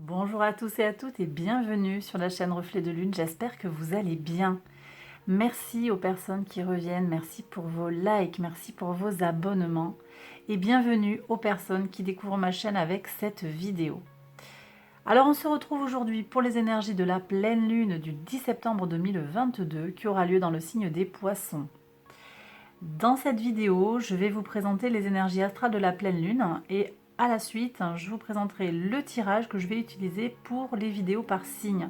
Bonjour à tous et à toutes et bienvenue sur la chaîne Reflet de Lune, j'espère que vous allez bien. Merci aux personnes qui reviennent, merci pour vos likes, merci pour vos abonnements et bienvenue aux personnes qui découvrent ma chaîne avec cette vidéo. Alors on se retrouve aujourd'hui pour les énergies de la pleine lune du 10 septembre 2022 qui aura lieu dans le signe des Poissons. Dans cette vidéo, je vais vous présenter les énergies astrales de la pleine lune et à la suite, je vous présenterai le tirage que je vais utiliser pour les vidéos par signe.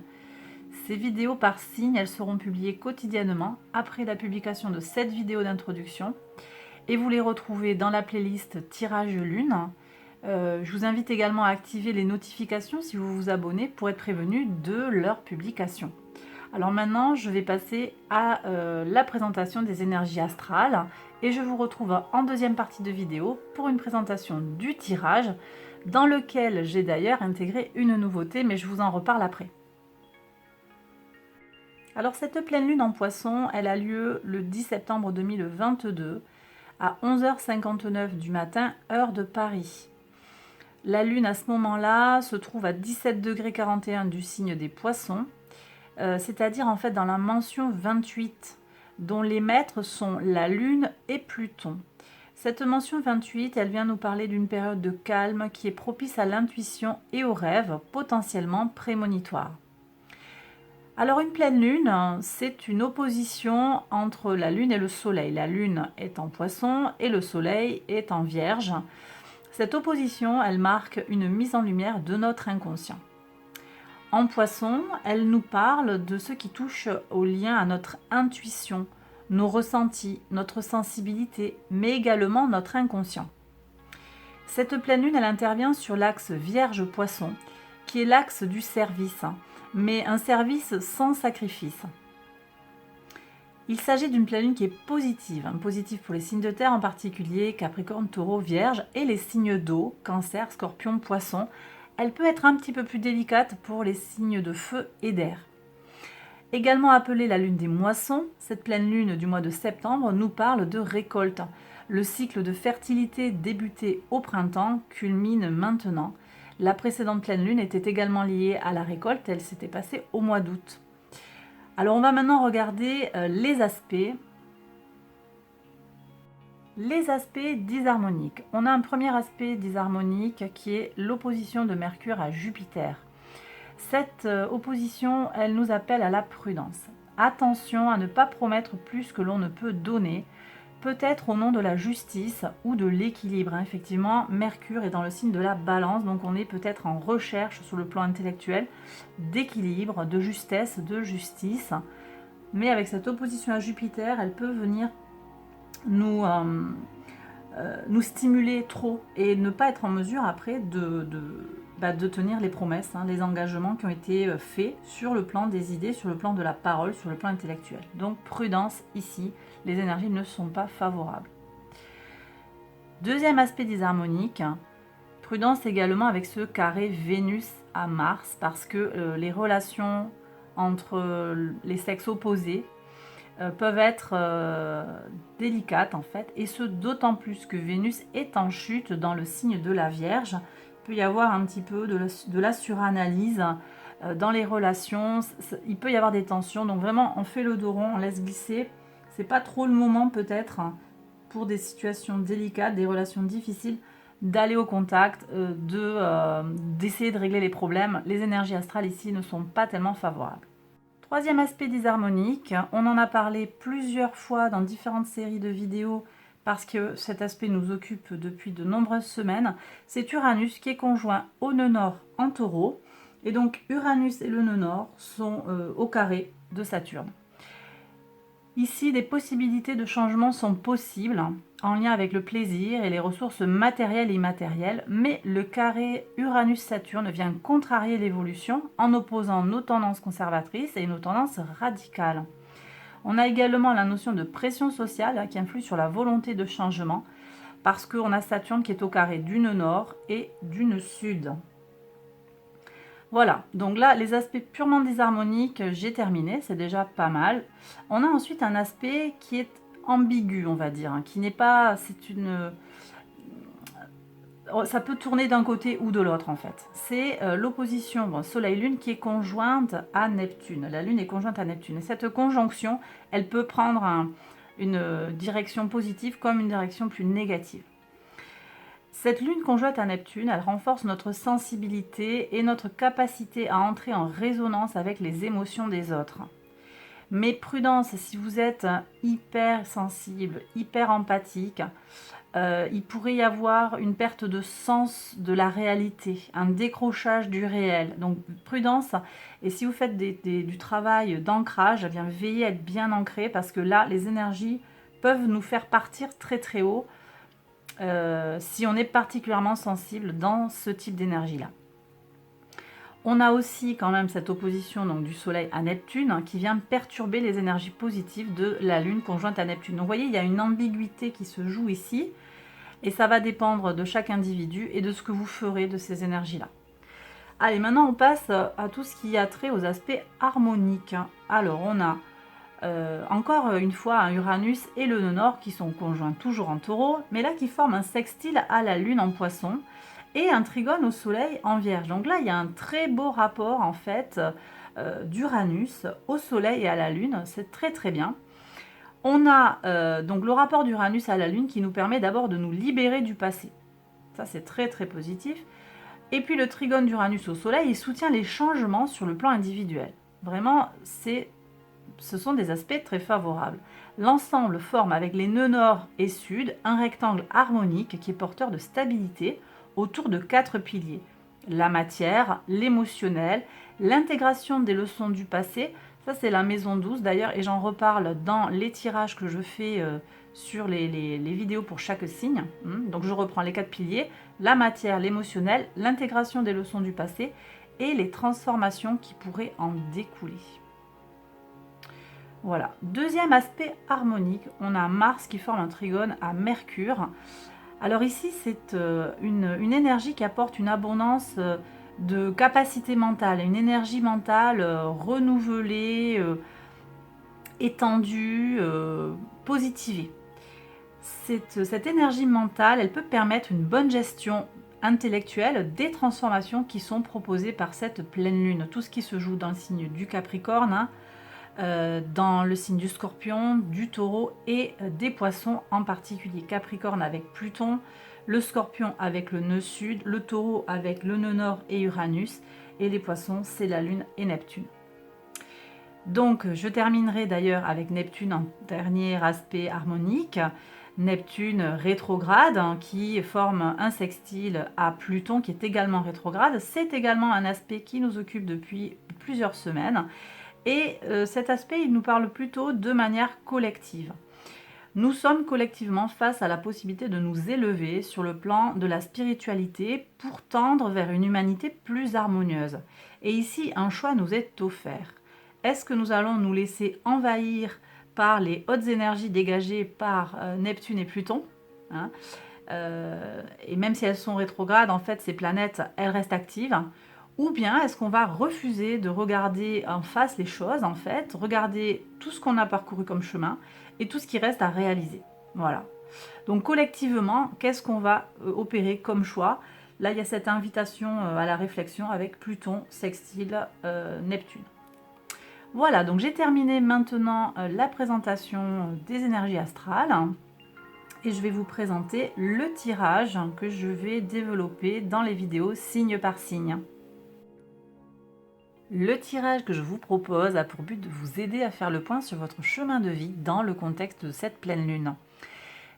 Ces vidéos par signe, elles seront publiées quotidiennement après la publication de cette vidéo d'introduction et vous les retrouvez dans la playlist Tirage Lune. Je vous invite également à activer les notifications si vous vous abonnez pour être prévenu de leur publication. Alors maintenant, je vais passer à la présentation des énergies astrales et je vous retrouve en deuxième partie de vidéo pour une présentation du tirage dans lequel j'ai d'ailleurs intégré une nouveauté, mais je vous en reparle après. Alors cette pleine lune en Poisson, elle a lieu le 10 septembre 2022 à 11h59 du matin, heure de Paris. La lune à ce moment-là se trouve à 17,41 du signe des Poissons, c'est-à-dire en fait dans la mention 28, dont les maîtres sont la Lune et Pluton. Cette mention 28, elle vient nous parler d'une période de calme qui est propice à l'intuition et aux rêves, potentiellement prémonitoires. Alors une pleine lune, c'est une opposition entre la Lune et le Soleil. La Lune est en Poisson et le Soleil est en Vierge. Cette opposition, elle marque une mise en lumière de notre inconscient. En Poisson, elle nous parle de ce qui touche au lien à notre intuition, nos ressentis, notre sensibilité, mais également notre inconscient. Cette pleine lune, elle intervient sur l'axe Vierge-Poisson, qui est l'axe du service, mais un service sans sacrifice. Il s'agit d'une pleine lune qui est positive, positive pour les signes de terre en particulier, Capricorne, Taureau, Vierge, et les signes d'eau, Cancer, Scorpion, Poisson. Elle peut être un petit peu plus délicate pour les signes de feu et d'air. Également appelée la lune des moissons, cette pleine lune du mois de septembre nous parle de récolte. Le cycle de fertilité débuté au printemps culmine maintenant. La précédente pleine lune était également liée à la récolte, elle s'était passée au mois d'août. Alors on va maintenant regarder les aspects disharmoniques. On a un premier aspect disharmonique qui est l'opposition de Mercure à Jupiter. Cette opposition, elle nous appelle à la prudence. Attention à ne pas promettre plus que l'on ne peut donner, peut-être au nom de la justice ou de l'équilibre. Effectivement, Mercure est dans le signe de la balance, donc on est peut-être en recherche sur le plan intellectuel d'équilibre, de justesse, de justice. Mais avec cette opposition à Jupiter, elle peut venir nous stimuler trop et ne pas être en mesure après de tenir les promesses, les engagements qui ont été faits sur le plan des idées, sur le plan de la parole, sur le plan intellectuel. Donc prudence ici, les énergies ne sont pas favorables. Deuxième aspect disharmonique, prudence également avec ce carré Vénus à Mars, parce que les relations entre les sexes opposés peuvent être délicates en fait, et ce d'autant plus que Vénus est en chute dans le signe de la Vierge. Il peut y avoir un petit peu de la suranalyse dans les relations, il peut y avoir des tensions, donc vraiment on fait le dos rond, on laisse glisser. C'est pas trop le moment peut-être pour des situations délicates, des relations difficiles, d'aller au contact, d'essayer de régler les problèmes. Les énergies astrales ici ne sont pas tellement favorables. Troisième aspect disharmonique, on en a parlé plusieurs fois dans différentes séries de vidéos parce que cet aspect nous occupe depuis de nombreuses semaines, c'est Uranus qui est conjoint au nœud nord en Taureau, et donc Uranus et le nœud nord sont au carré de Saturne. Ici, des possibilités de changement sont possibles en lien avec le plaisir et les ressources matérielles et immatérielles, mais le carré Uranus-Saturne vient contrarier l'évolution en opposant nos tendances conservatrices et nos tendances radicales. On a également la notion de pression sociale qui influe sur la volonté de changement parce qu'on a Saturne qui est au carré du nœud nord et du nœud sud. Voilà, donc là, les aspects purement disharmoniques, j'ai terminé, c'est déjà pas mal. On a ensuite un aspect qui est ambigu, on va dire, qui n'est pas... ça peut tourner d'un côté ou de l'autre en fait. C'est l'opposition Soleil-Lune qui est conjointe à Neptune. La Lune est conjointe à Neptune. Et cette conjonction, elle peut prendre une direction positive comme une direction plus négative. Cette Lune conjointe à Neptune, elle renforce notre sensibilité et notre capacité à entrer en résonance avec les émotions des autres. Mais prudence, si vous êtes hyper sensible, hyper empathique, il pourrait y avoir une perte de sens de la réalité, un décrochage du réel. Donc prudence, et si vous faites du travail d'ancrage, eh bien, veillez à être bien ancré parce que là, les énergies peuvent nous faire partir très très haut si on est particulièrement sensible dans ce type d'énergie-là. On a aussi quand même cette opposition donc, du Soleil à Neptune qui vient perturber les énergies positives de la Lune conjointe à Neptune. Donc vous voyez, il y a une ambiguïté qui se joue ici et ça va dépendre de chaque individu et de ce que vous ferez de ces énergies-là. Allez, maintenant on passe à tout ce qui a trait aux aspects harmoniques. Alors on a encore une fois un Uranus et le nœud nord qui sont conjoints toujours en taureau, mais là qui forment un sextile à la Lune en poisson et un trigone au soleil en vierge. Donc là, il y a un très beau rapport en fait d'Uranus au soleil et à la lune. C'est très très bien. On a donc le rapport d'Uranus à la lune qui nous permet d'abord de nous libérer du passé. Ça, c'est très très positif. Et puis le trigone d'Uranus au soleil, il soutient les changements sur le plan individuel. Vraiment, ce sont des aspects très favorables. L'ensemble forme avec les nœuds nord et sud un rectangle harmonique qui est porteur de stabilité autour de 4 piliers. La matière, l'émotionnel, l'intégration des leçons du passé, ça c'est la maison 12 d'ailleurs, et j'en reparle dans les tirages que je fais sur les vidéos pour chaque signe. Donc je reprends les 4 piliers, la matière, l'émotionnel, l'intégration des leçons du passé et les transformations qui pourraient en découler. Voilà. Deuxième aspect harmonique, on a Mars qui forme un trigone à Mercure. Alors ici, c'est une énergie qui apporte une abondance de capacité mentale, une énergie mentale renouvelée, étendue, positivée. Cette énergie mentale, elle peut permettre une bonne gestion intellectuelle des transformations qui sont proposées par cette pleine lune. Tout ce qui se joue dans le signe du Capricorne, dans le signe du Scorpion, du Taureau et des Poissons, en particulier Capricorne avec Pluton, le Scorpion avec le nœud sud, le Taureau avec le nœud nord et Uranus, et les Poissons c'est la Lune et Neptune. Donc je terminerai d'ailleurs avec Neptune en dernier aspect harmonique. Neptune rétrograde qui forme un sextile à Pluton qui est également rétrograde. C'est également un aspect qui nous occupe depuis plusieurs semaines. Et cet aspect, il nous parle plutôt de manière collective. Nous sommes collectivement face à la possibilité de nous élever sur le plan de la spiritualité pour tendre vers une humanité plus harmonieuse. Et ici, un choix nous est offert. Est-ce que nous allons nous laisser envahir par les hautes énergies dégagées par Neptune et Pluton, et même si elles sont rétrogrades, en fait, ces planètes, elles restent actives. Ou bien est-ce qu'on va refuser de regarder en face les choses, en fait, regarder tout ce qu'on a parcouru comme chemin et tout ce qui reste à réaliser. Voilà. Donc collectivement, qu'est-ce qu'on va opérer comme choix? Là, il y a cette invitation à la réflexion avec Pluton, sextile, Neptune. Voilà, donc j'ai terminé maintenant la présentation des énergies astrales. Et je vais vous présenter le tirage que je vais développer dans les vidéos signe par signe. Le tirage que je vous propose a pour but de vous aider à faire le point sur votre chemin de vie dans le contexte de cette pleine lune.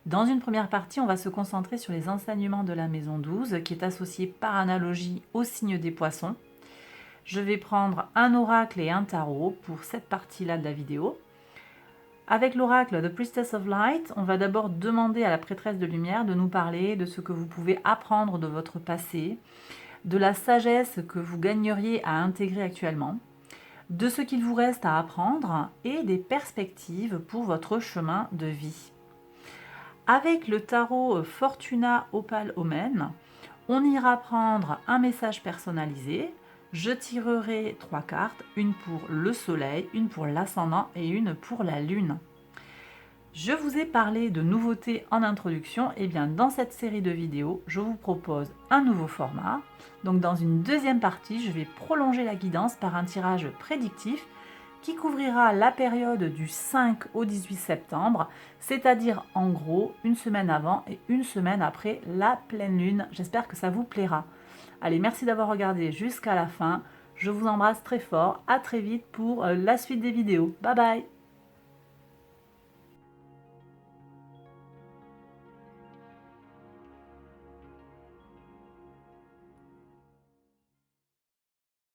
Dans une première partie, on va se concentrer sur les enseignements de la maison 12 qui est associée par analogie au signe des poissons. Je vais prendre un oracle et un tarot pour cette partie-là de la vidéo. Avec l'oracle The Priestess of Light, on va d'abord demander à la prêtresse de lumière de nous parler de ce que vous pouvez apprendre de votre passé, de la sagesse que vous gagneriez à intégrer actuellement, de ce qu'il vous reste à apprendre et des perspectives pour votre chemin de vie. Avec le tarot Fortuna Opal Omen, on ira prendre un message personnalisé. Je tirerai 3 cartes, une pour le soleil, une pour l'ascendant et une pour la lune. Je vous ai parlé de nouveautés en introduction, et bien dans cette série de vidéos, je vous propose un nouveau format. Donc dans une deuxième partie, je vais prolonger la guidance par un tirage prédictif qui couvrira la période du 5 au 18 septembre, c'est-à-dire en gros une semaine avant et une semaine après la pleine lune. J'espère que ça vous plaira. Allez, merci d'avoir regardé jusqu'à la fin. Je vous embrasse très fort. À très vite pour la suite des vidéos. Bye bye!